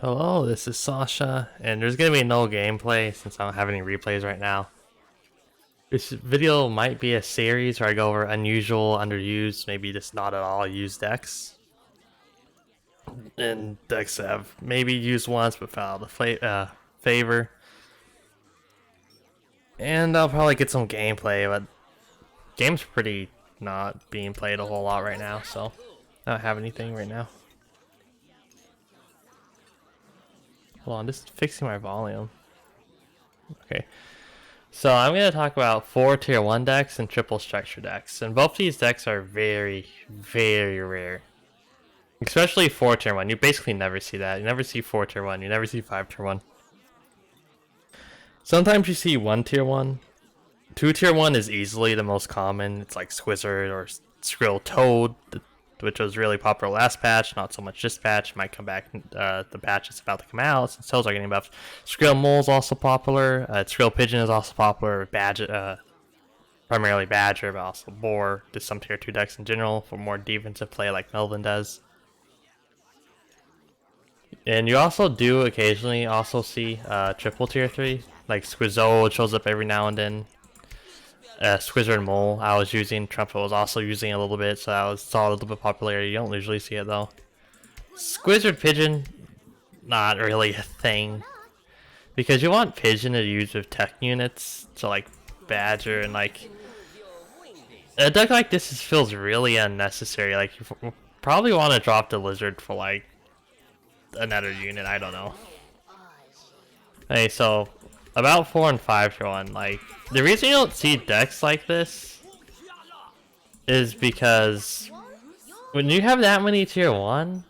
Hello, this is Sasha, and there's gonna be no gameplay since I don't have any replays right now. This video might be a series where I go over unusual, underused, maybe just not at all used decks. And decks that have maybe used once but fell out of favor. And I'll probably get some gameplay, but game's pretty not being played a whole lot right now, so I don't have anything right now. Hold on, just fixing my volume. Okay. So I'm going to talk about 4 tier 1 decks and triple structure decks. And both these decks are very, very rare. Especially 4 tier 1. You basically never see that. You never see 4 tier 1. You never see 5 tier 1. Sometimes you see 1 tier 1. 2 tier 1 is easily the most common. It's like Squizzard or Skrill Toad, which was really popular last patch, not so much this patch. Might come back the patch is about to come out since toads are getting buffed. Skrill Mole is also popular. Skrill Pigeon is also popular. Badger, primarily Badger, but also Boar. Just some tier 2 decks in general for more defensive play like Melvin does. And you also do occasionally also see triple tier 3, like Squizzo shows up every now and then. Squizzard Mole I was using, Trumpet was also using a little bit, so I saw a little bit popularity. You don't usually see it though. Squizzard Pigeon, not really a thing. Because you want Pigeon to use with tech units, so like Badger, and like a deck like this feels really unnecessary. Like you probably want to drop the Lizard for like another unit, I don't know. Hey, so about 4 and 5 tier 1, like the reason you don't see decks like this is because when you have that many tier 1,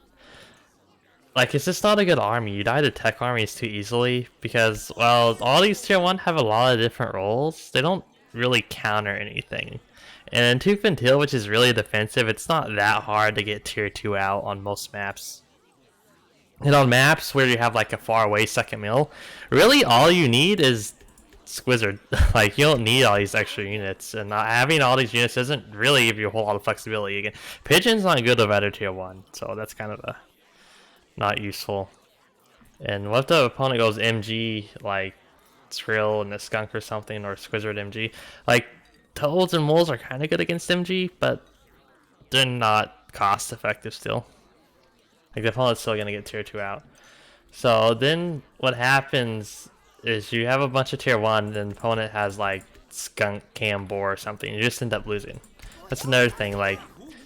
like it's just not a good army. You die to tech armies too easily because, well, all these tier 1 have a lot of different roles. They don't really counter anything. And in Tooth and Tail, which is really defensive, it's not that hard to get tier 2 out on most maps. And on maps where you have like a far away second mill, really all you need is Squizzard. Like you don't need all these extra units, and not having all these units doesn't really give you a whole lot of flexibility. Again, Pigeon's not good with other tier 1, so that's kind of not useful. And what if the opponent goes MG like Skrill and a Skunk or something, or Squizzard MG? Like Toads and Moles are kind of good against MG, but they're not cost effective still. Like the opponent's still gonna get tier 2 out. So then what happens is you have a bunch of tier 1, and the opponent has like Skunk, Cam, Boar or something. You just end up losing. That's another thing. Like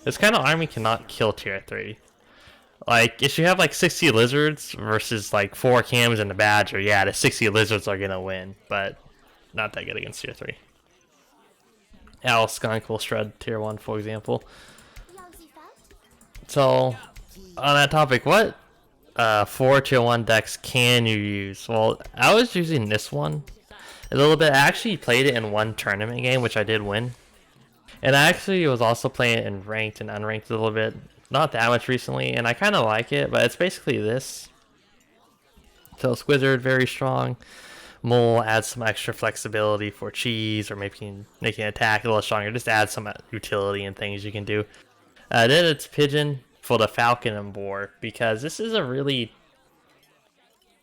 this kind of army cannot kill tier 3. Like if you have like 60 lizards versus like 4 cams and a badger, yeah, the 60 lizards are gonna win, but not that good against tier 3. Owl Skunk will shred tier 1, for example. So on that topic, what 4 tier 1 decks can you use? Well, I was using this one a little bit. I actually played it in one tournament game, which I did win. And I actually was also playing it in ranked and unranked a little bit. Not that much recently, and I kind of like it, but it's basically this. So Squizzard, very strong. Mole adds some extra flexibility for cheese or making attack a little stronger. Just add some utility and things you can do. Then it's Pigeon for the Falcon and Boar, because this is a really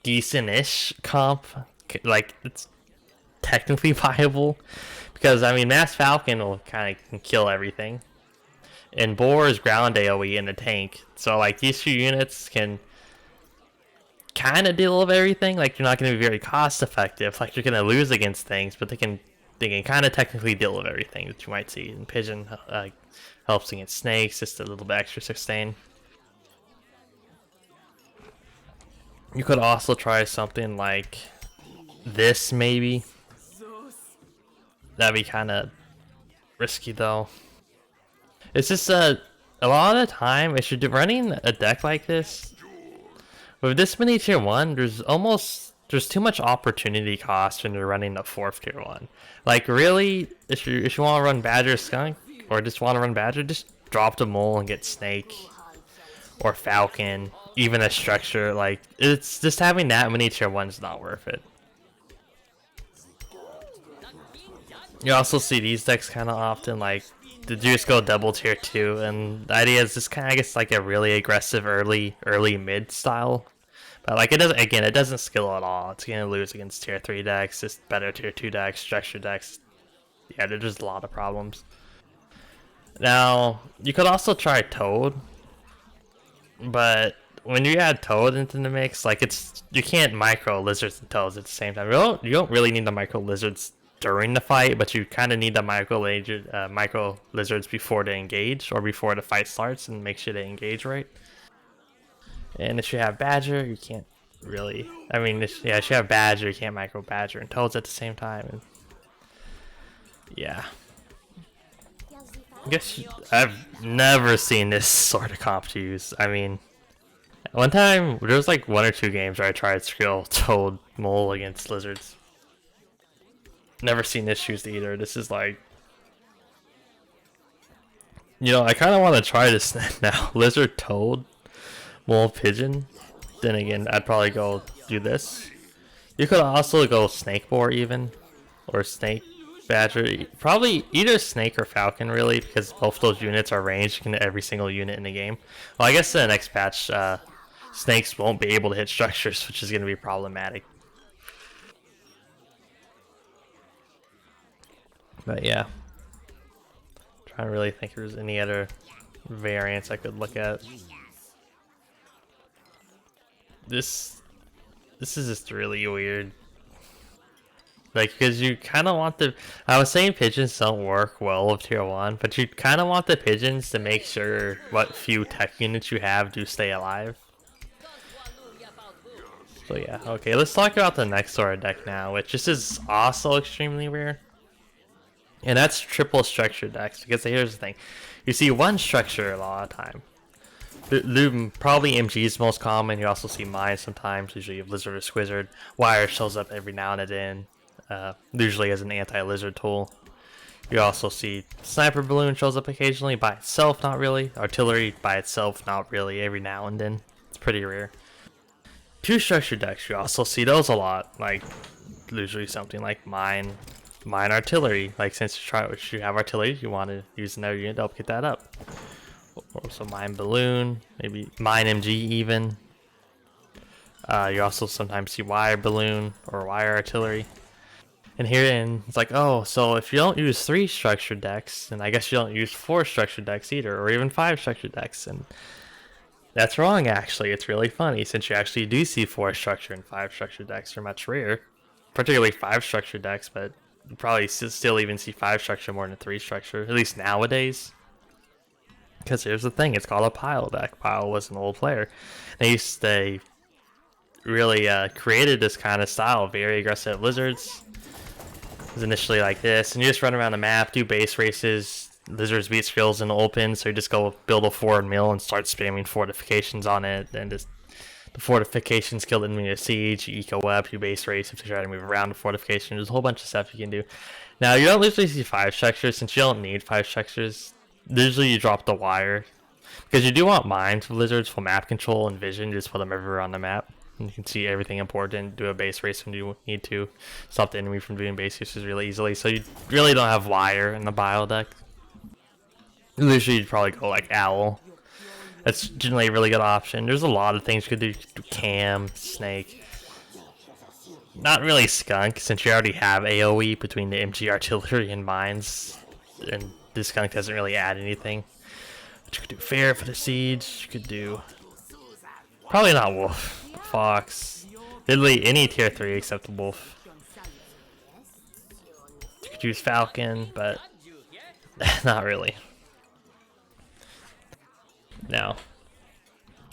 decent-ish comp. Like it's technically viable, because I mean Mass Falcon will kind of kill everything, and Boar is ground AoE in the tank. So like these two units can kind of deal with everything. Like you're not going to be very cost effective. Like you're going to lose against things, but they can kind of technically deal with everything that you might see. And Pigeon helps against snakes, just a little bit extra sustain. You could also try something like this, maybe. That'd be kind of risky though. It's just a lot of the time, if you're running a deck like this, with this many tier 1, there's too much opportunity cost when you're running a 4th tier 1. Like really, if you want to run Badger Skunk, or just want to run Badger, just drop the Mole and get Snake or Falcon, even a structure. Like it's just having that many tier 1's not worth it. You also see these decks kind of often, like the just go double tier 2, and the idea is just kind of, I guess, like a really aggressive early mid style But like it doesn't, again, it doesn't skill at all. It's gonna lose against tier 3 decks, just better tier 2 decks, structure decks. Yeah, there's just a lot of problems. Now, you could also try Toad, but when you add Toad into the mix, like you can't micro lizards and toads at the same time. You don't really need the micro lizards during the fight, but you kind of need the micro lizards before they engage or before the fight starts, and make sure they engage right. And if you have Badger, you can't really. I mean, if you have Badger, you can't micro Badger and toads at the same time. And yeah. I guess I've never seen this sort of comp used. I mean, one time there was like 1 or 2 games where I tried skill Toad Mole against lizards. Never seen this used either. This is like, you know, I kind of want to try this now. Lizard Toad Mole Pigeon. Then again, I'd probably go do this. You could also go Snake Boar even, or Snake Badger, probably either Snake or Falcon really, because both those units are ranged into every single unit in the game. Well, I guess in the next patch, Snakes won't be able to hit structures, which is going to be problematic. But yeah, trying to really think if there's any other variants I could look at. This is just really weird. Like, because you kind of want I was saying pigeons don't work well with tier 1, but you kind of want the pigeons to make sure what few tech units you have do stay alive. So yeah, okay, let's talk about the next sort of deck now, which this is also extremely rare. And that's triple structure decks, because here's the thing. You see one structure a lot of the time. Probably MG is most common. You also see mine sometimes. Usually you have Lizard or Squizzard. Wire shows up every now and then. Usually as an anti-lizard tool. You also see Sniper Balloon shows up occasionally by itself, not really. Artillery by itself, not really, every now and then. It's pretty rare. 2 structure decks, you also see those a lot. Like, usually something like Mine Artillery. Like, since you have Artillery, you want to use another unit to help get that up. Also Mine Balloon, maybe Mine MG even. You also sometimes see Wire Balloon or Wire Artillery. And herein, it's like, oh, so if you don't use 3 structure decks, then I guess you don't use 4 structure decks either, or even 5 structure decks. And that's wrong, actually. It's really funny, since you actually do see 4 structure and 5 structure decks are much rare. Particularly 5 structure decks, but you probably still even see 5 structure more than 3 structure, at least nowadays. Because here's the thing, it's called a Pile deck. Pile was an old player. They really created this kind of style, very aggressive lizards. It was initially like this, and you just run around the map, do base races. Lizards beat skills in the open, so you just go build a forward mill and start spamming fortifications on it. And just the fortifications kill the enemy to siege, you eco web, you base race if you try to move around the fortification. There's a whole bunch of stuff you can do. Now, you don't usually see 5 structures, since you don't need 5 structures. Usually you drop the Wire, because you do want mines for lizards for map control and vision. You just put them everywhere on the map. And you can see everything important, do a base race when you need to, stop the enemy from doing base races really easily. So you really don't have Wire in the Bile deck. Usually you'd probably go like Owl. That's generally a really good option. There's a lot of things you could do. You could do Cam, Snake. Not really Skunk, since you already have AoE between the MG Artillery and Mines. And this Skunk doesn't really add anything. But you could do Fair for the Siege. You could do... probably not Wolf. Fox. Literally any tier 3 except the Wolf. You could use Falcon, but not really. Now,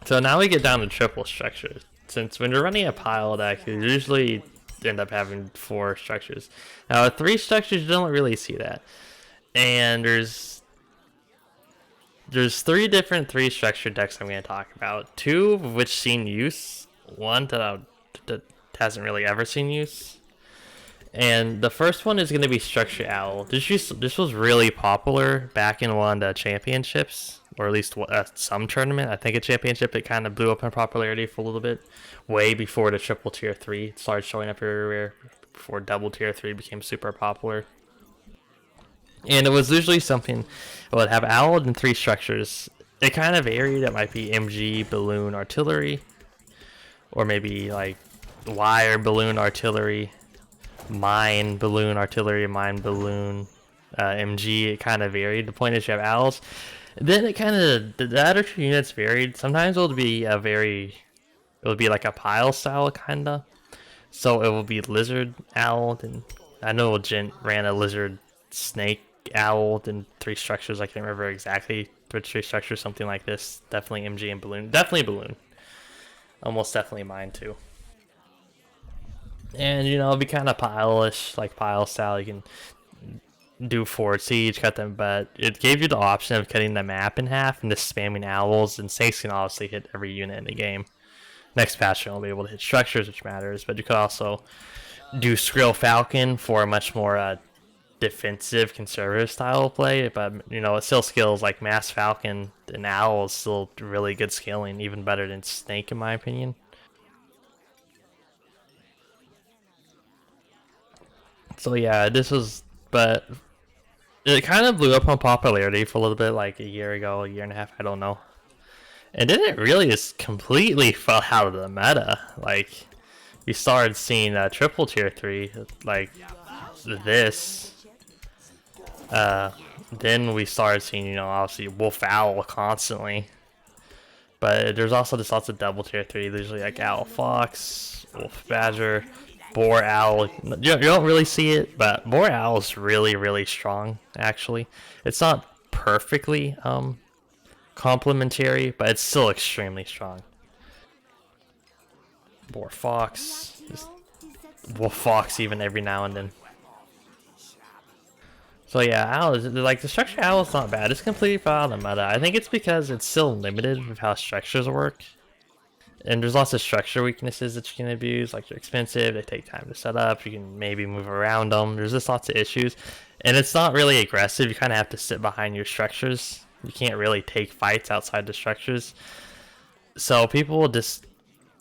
so now we get down to triple structures. Since when you're running a Pile deck, you usually end up having 4 structures. Now, with 3 structures, you don't really see that. And there's 3 different 3 structure decks I'm going to talk about. 2 of which seen use. 1 that hasn't really ever seen use. And the first one is going to be Structure Owl. This was really popular back in one of the championships, or at least some tournament. I think a championship, it kind of blew up in popularity for a little bit, way before the triple tier 3 started showing up everywhere, before double tier 3 became super popular. And it was usually something, it would have Owl and 3 structures. It kind of varied. It might be MG, Balloon, Artillery. or maybe like wire balloon artillery, mine balloon artillery, mine balloon MG. It kind of varied. The point is you have owls. Then it kind of, the other two units varied. Sometimes it would be like a pile style kinda. So it will be lizard owl, and I know Gent ran a lizard snake owl, then 3 structures. I can't remember exactly which 3 structures, something like this. Definitely MG and balloon. Definitely balloon. Almost definitely mine too. And you know, it'll be kind of pile-ish, like pile style. You can do forward siege, cut them, but it gave you the option of cutting the map in half and just spamming owls, and snakes can obviously hit every unit in the game. Next patch you'll be able to hit structures, which matters, but you could also do Skrill Falcon for a much more defensive, conservative style of play, but you know, it still skills like Mass Falcon and Owl is still really good scaling, even better than Snake in my opinion. So yeah, but it kind of blew up on popularity for a little bit, like a year ago, a year and a half, I don't know. And then it really just completely fell out of the meta. Like, we started seeing triple tier 3, like this. Then we started seeing, you know, obviously Wolf Owl constantly. But there's also just lots of double tier 3, usually like Owl Fox, Wolf Badger, Boar Owl. You don't really see it, but Boar Owl is really, really strong, actually. It's not perfectly complementary, but it's still extremely strong. Boar Fox, just Wolf Fox even every now and then. So yeah, Owl is, like, the structure Owl is not bad. It's completely fell out of the meta. I think it's because it's still limited with how structures work. And there's lots of structure weaknesses that you can abuse, like they're expensive, they take time to set up, you can maybe move around them, there's just lots of issues. And it's not really aggressive, you kind of have to sit behind your structures. You can't really take fights outside the structures. So people will just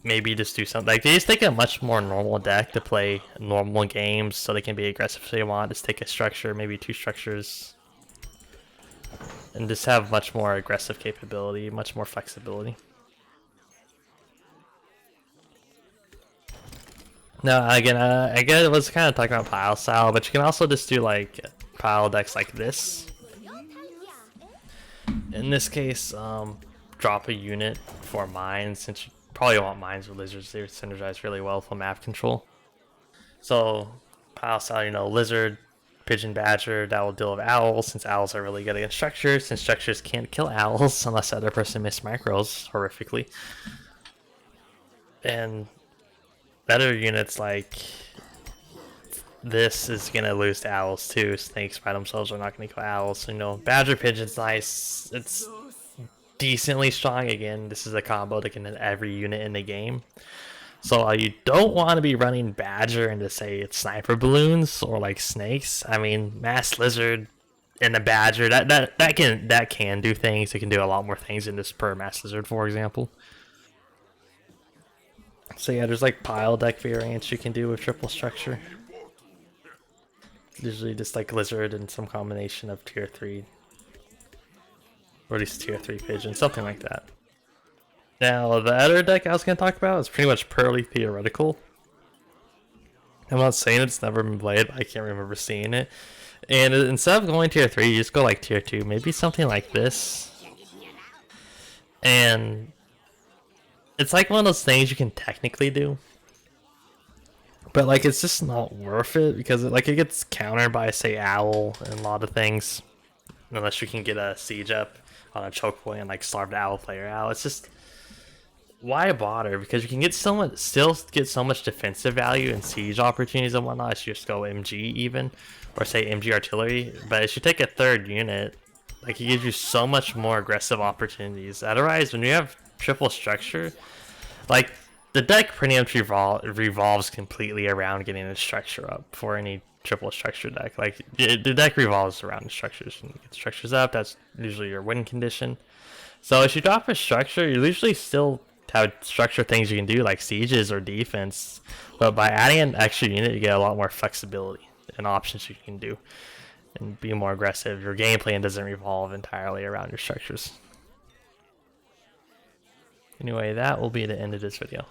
maybe just do something, like they just take a much more normal deck to play normal games so they can be aggressive if they want. Just take a structure, maybe 2 structures, and just have much more aggressive capability, much more flexibility. No, again, I guess it was kind of talking about pile style, but you can also just do like pile decks like this. In this case, drop a unit for mines, since you probably want mines or lizards. They synergize really well for map control. So pile style, you know, lizard, pigeon, badger, that will deal with owls, since owls are really good against structures, since structures can't kill owls unless the other person missed micros horrifically. And better units like this is gonna lose to owls too. Snakes by themselves are not gonna kill owls. So, you know, badger pigeon's nice. It's decently strong. Again, this is a combo that can hit every unit in the game. So you don't want to be running badger into, say, it's sniper balloons or like snakes. I mean, mass lizard and the badger that can do things. It can do a lot more things than this per mass lizard, for example. So yeah, there's like pile deck variants you can do with triple structure. Usually just like lizard and some combination of tier 3. Or at least tier 3 pigeon, something like that. Now, the other deck I was going to talk about is pretty much purely theoretical. I'm not saying it's never been played, but I can't remember seeing it. And instead of going tier 3, you just go like tier 2. Maybe something like this. And it's like one of those things you can technically do, but like it's just not worth it because it gets countered by, say, owl and a lot of things, unless you can get a siege up on a choke point and like starve the owl player out. It's just, why bother? Because you can get still get so much defensive value and siege opportunities and whatnot. If you just go MG even, or say MG artillery, but if you take a 3rd unit, like, it gives you so much more aggressive opportunities. Otherwise, when you have triple structure, like, the deck pretty much revolves completely around getting a structure up for any triple structure deck. Like, the deck revolves around the structures. And you get structures up, that's usually your win condition. So if you drop a structure, you usually still have structure things you can do, like sieges or defense, but by adding an extra unit, you get a lot more flexibility and options you can do and be more aggressive. Your game plan doesn't revolve entirely around your structures. Anyway, that will be the end of this video.